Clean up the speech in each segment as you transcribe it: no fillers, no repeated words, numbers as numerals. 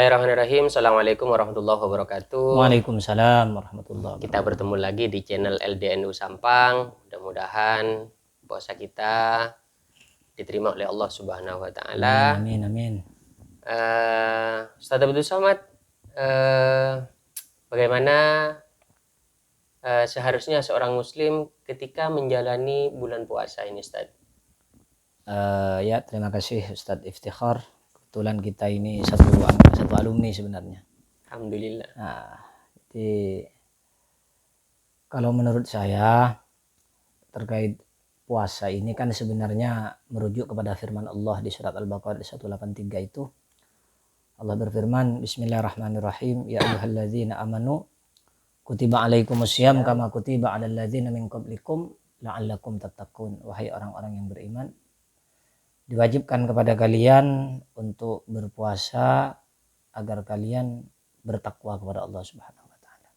Bismillahirrahmanirrahim. Assalamualaikum warahmatullahi wabarakatuh. Waalaikumsalam warahmatullahi Kita bertemu lagi di channel LDNU Sampang. Mudah-mudahan puasa kita diterima oleh Allah Subhanahu wa taala. Amin, amin. Ustaz Abdul Somad, bagaimana seharusnya seorang muslim ketika menjalani bulan puasa ini, Ustaz? Ya, terima kasih Ustadz Iftikhar. Kebetulan kita ini satu alumni sebenarnya. Alhamdulillah. Nah, jadi kalau menurut saya terkait puasa ini kan sebenarnya merujuk kepada firman Allah di surat Al-Baqarah 183 itu. Allah berfirman, Bismillahirrahmanirrahim, ya ayyuhalladzina amanu kutiba alaikumusiyam kama kutiba alal ladzina min qablikum la'allakum tattaqun. Wahai orang-orang yang beriman, diwajibkan kepada kalian untuk berpuasa agar kalian bertakwa kepada Allah Subhanahu wa taala.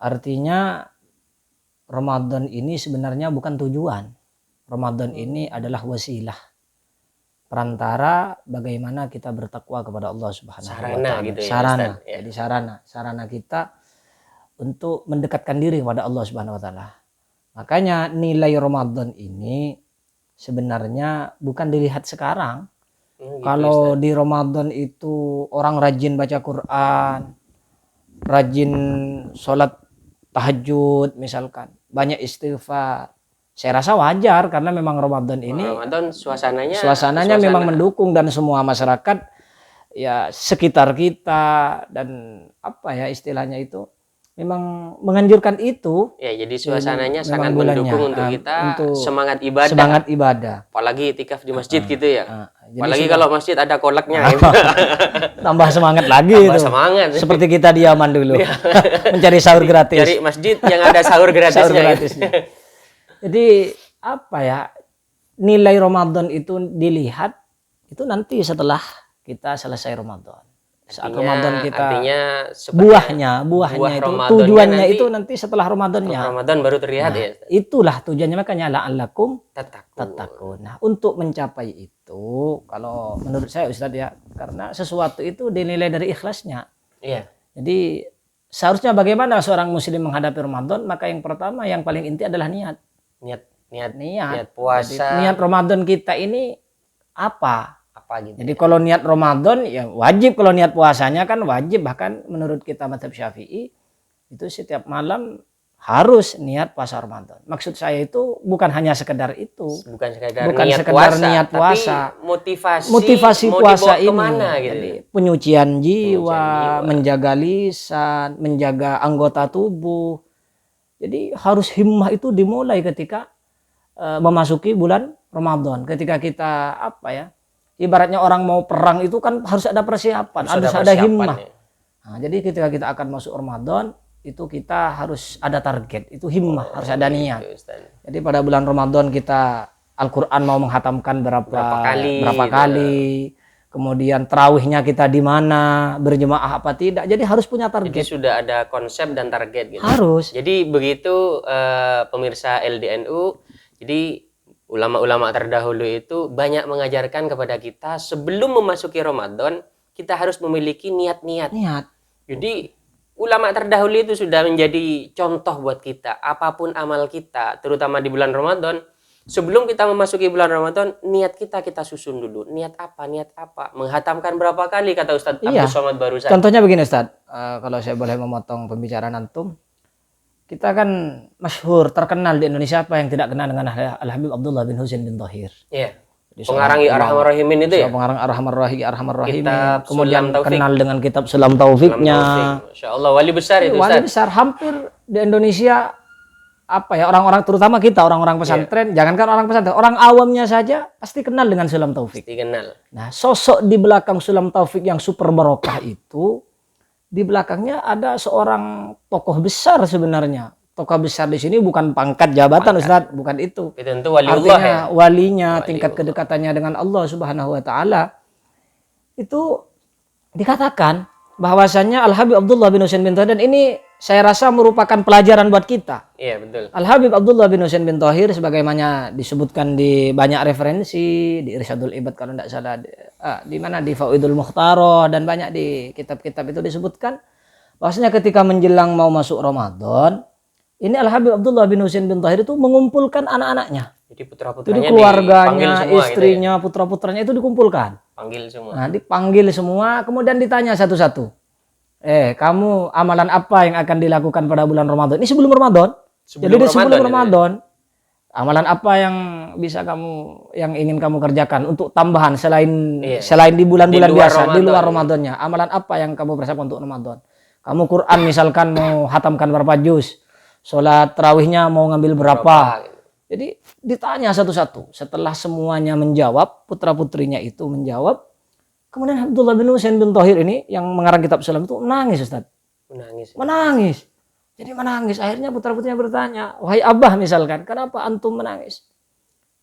Artinya Ramadan ini sebenarnya bukan tujuan. Ramadan ini adalah wasilah, perantara bagaimana kita bertakwa kepada Allah Subhanahu wa taala. Gitu ya, sarana. Ustaz, ya. Jadi sarana kita untuk mendekatkan diri kepada Allah Subhanahu wa taala. Makanya nilai Ramadan ini sebenarnya bukan dilihat sekarang. Gitu, Kalau Ustaz. di Ramadan itu orang rajin baca Quran, rajin sholat tahajud misalkan, banyak istighfar, saya rasa wajar karena memang Ramadan ini suasananya memang mendukung dan semua masyarakat ya sekitar kita dan apa ya istilahnya itu memang menganjurkan itu. Ya, jadi suasananya memang sangat mendukung untuk kita untuk semangat ibadah. Semangat ibadah. Apalagi itikaf di masjid gitu ya. Jadi apalagi kalau masjid ada kolaknya. Tambah semangat lagi. Tambah semangat. Seperti kita di Yaman dulu. Mencari sahur gratis. Cari masjid yang ada sahur gratisnya. Jadi apa ya, nilai Ramadan itu dilihat itu nanti setelah kita selesai Ramadan. Saat Ramadan kita buahnya itu tujuannya itu nanti setelah Ramadannya. Ramadan baru terlihat ya. Itulah tujuannya, makanya la'allakum tattaqun. Nah, untuk mencapai itu kalau menurut saya Ustadz ya, karena sesuatu itu dinilai dari ikhlasnya. Iya. Jadi seharusnya bagaimana seorang muslim menghadapi Ramadan, maka yang pertama yang paling inti adalah niat puasa. Jadi, niat Ramadan kita ini apa gitu. Jadi ya. kalau niat Ramadan ya wajib, kalau niat puasanya kan wajib, bahkan menurut kita mazhab Syafi'i itu setiap malam harus niat puasa Ramadan. Maksud saya itu bukan hanya sekedar itu. Bukan sekedar niat puasa. Tapi motivasi puasa ini. Gitu. Jadi penyucian jiwa, menjaga lisan, menjaga anggota tubuh. Jadi harus himmah itu dimulai ketika memasuki bulan Ramadan. Ketika kita ibaratnya orang mau perang itu kan harus ada persiapan, harus ada himmah. Ya. Nah, jadi ketika kita akan masuk Ramadan itu kita harus ada target, itu himmah, harus ada niat. Jadi pada bulan Ramadan kita Al-Quran mau menghatamkan berapa kali. Kemudian tarawihnya kita di mana, berjemaah apa tidak. Jadi harus punya target. Jadi sudah ada konsep dan target gitu. Harus. Jadi begitu pemirsa LDNU. Jadi ulama-ulama terdahulu itu banyak mengajarkan kepada kita sebelum memasuki Ramadan kita harus memiliki niat-niat. Jadi ulama terdahulu itu sudah menjadi contoh buat kita. Apapun amal kita, terutama di bulan Ramadan, sebelum kita memasuki bulan Ramadan, niat kita susun dulu. Niat apa? Menghatamkan berapa kali kata Ustadz Abdul Somad barusan. Contohnya begini Ustadz, kalau saya boleh memotong pembicaraan antum. Kita kan masyhur, terkenal di Indonesia, apa yang tidak kenal dengan Al-Habib Abdullah bin Husain bin Thahir. Iya. Pengarang Arhamar Rahimin itu ya? Pengarang Arhamar Rahimin. Kemudian kenal dengan kitab Sulam Taufiknya. Masya Allah, wali besar itu. Wali besar, hampir di Indonesia orang-orang terutama kita, orang-orang pesantren, jangankan orang pesantren, orang awamnya saja pasti kenal dengan Sulam Taufik. Pasti kenal. Nah, sosok di belakang Sulam Taufik yang super barokah itu, di belakangnya ada seorang tokoh besar sebenarnya. Tokoh besar di sini bukan pangkat jabatan, Ustadz, bukan itu. Tentu waliullah. Artinya walinya, tingkat kedekatannya dengan Allah Subhanahu wa taala. Itu dikatakan bahwasannya Al Habib Abdullah bin Husain bin Tohir, dan ini saya rasa merupakan pelajaran buat kita. Iya, betul. Al Habib Abdullah bin Husain bin Tohir sebagaimana disebutkan di banyak referensi, di Irsyadul Ibad kalau tidak salah, di mana di Fawaidul Mukhtaroh, dan banyak di kitab-kitab itu disebutkan bahwasanya ketika menjelang mau masuk Ramadan, ini Al Habib Abdullah bin Husain bin Tohir itu mengumpulkan anak-anaknya. Jadi Jadi putra-putranya dipanggil keluarganya, semua istrinya, putra-putranya itu dikumpulkan. gitu ya? Panggil semua. Nah, dipanggil semua, kemudian ditanya satu-satu. Kamu amalan apa yang akan dilakukan pada bulan Ramadan? Ini sebelum Ramadan. Jadi sebelum Ramadan, amalan apa yang bisa yang ingin kamu kerjakan untuk tambahan selain di bulan-bulan biasa, di luar Ramadannya? Amalan apa yang kamu persiapkan untuk Ramadan? Kamu Quran misalkan mau hatamkan berapa juz? Sholat tarawihnya mau ngambil berapa? Jadi ditanya satu-satu. Setelah semuanya menjawab, putra-putrinya itu menjawab, kemudian Abdullah bin Husain bin Tohir ini yang mengarang kitab Salam itu menangis, Ustaz. Menangis. Jadi menangis. Akhirnya putra-putrinya bertanya, wahai Abah misalkan, kenapa antum menangis?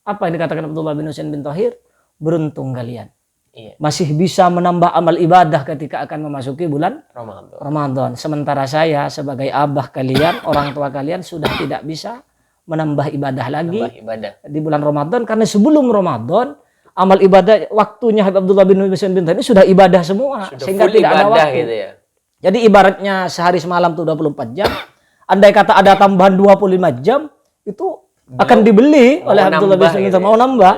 Apa yang dikatakan Abdullah bin Husain bin Tohir? Beruntung kalian. Masih bisa menambah amal ibadah ketika akan memasuki bulan Ramadan. Sementara saya sebagai abah kalian, orang tua kalian sudah tidak bisa menambah ibadah lagi di bulan Ramadan, karena sebelum Ramadan amal ibadah waktunya Habib Abdullah bin Husain bin Tohir ini sudah ibadah semua, sehingga tidak ada waktu gitu ya. Jadi ibaratnya sehari semalam itu 24 jam, andai kata ada tambahan 25 jam itu akan dibeli oleh Abdullah bin Husain bin Tohir, mau nambah.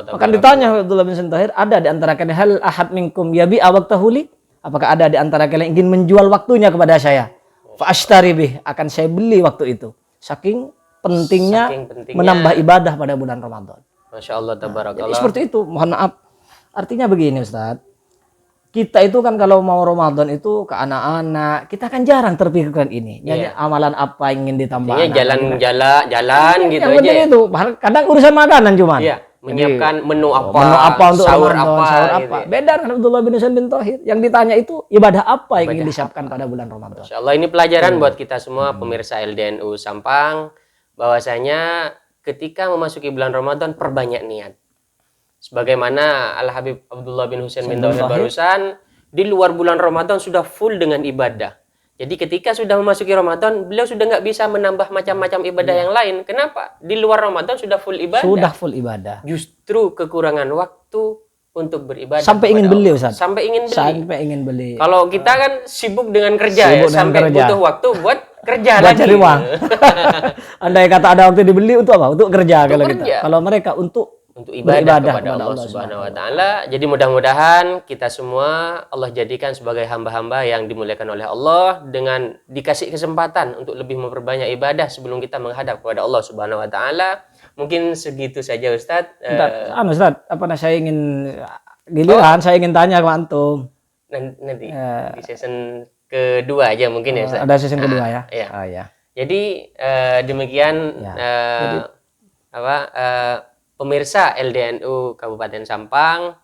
Akan ditanya Abdullah bin Husain bin Tohir, ada di antara kalian hal ahad minkum yabi awaqtahuli? Apakah ada di antara kalian ingin menjual waktunya kepada saya? Fa ashtari bih, akan saya beli waktu itu. Saking pentingnya menambah ibadah pada bulan Ramadan. Masya Allah, tabarakallah. Jadi seperti itu, mohon maaf. Artinya begini Ustaz, kita itu kan kalau mau Ramadan itu ke anak-anak, kita kan jarang terpikirkan ini. Jadi amalan apa yang ingin ditambah? Jalan gitu yang aja. Yang itu, kadang urusan makanan cuman. Iya, menyiapkan menu apa untuk sahur Ramadan, apa. Gitu. Beda dengan Abdullah bin Husain bin Tohir. Yang ditanya itu ibadah apa yang ingin disiapkan pada bulan Ramadan. Masya Allah, ini pelajaran buat kita semua pemirsa LDNU Sampang, bahwasanya ketika memasuki bulan Ramadan perbanyak niat. Sebagaimana Al Habib Abdullah bin Husain bin Tohir barusan, di luar bulan Ramadan sudah full dengan ibadah. Jadi ketika sudah memasuki Ramadan, beliau sudah nggak bisa menambah macam-macam ibadah yang lain. Kenapa? Di luar Ramadan sudah full ibadah. Sudah full ibadah. Justru kekurangan waktu untuk beribadah. Sampai ingin beli, Ustaz. Sampai ingin beli. Kalau Kalau kita kan sibuk dengan kerja, sampai butuh waktu buat kerja buat lagi. Cari uang. Andai kata ada waktu dibeli untuk apa? Untuk kerja kalau kerja. kita. Kalau mereka untuk ibadah kepada Allah Subhanahu wa taala. Jadi mudah-mudahan kita semua Allah jadikan sebagai hamba-hamba yang dimuliakan oleh Allah dengan dikasih kesempatan untuk lebih memperbanyak ibadah sebelum kita menghadap kepada Allah Subhanahu wa taala. Mungkin segitu saja Ustaz. Ustaz, saya ingin giliran saya ingin tanya ke antum. Nanti di season kedua aja mungkin ya Ustaz. Ada season kedua ya. Iya. Oh, ya. Jadi demikian pemirsa LDNU Kabupaten Sampang,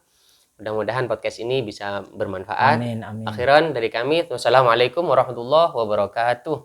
mudah-mudahan podcast ini bisa bermanfaat. Amin. Akhiran dari kami, wassalamualaikum warahmatullahi wabarakatuh.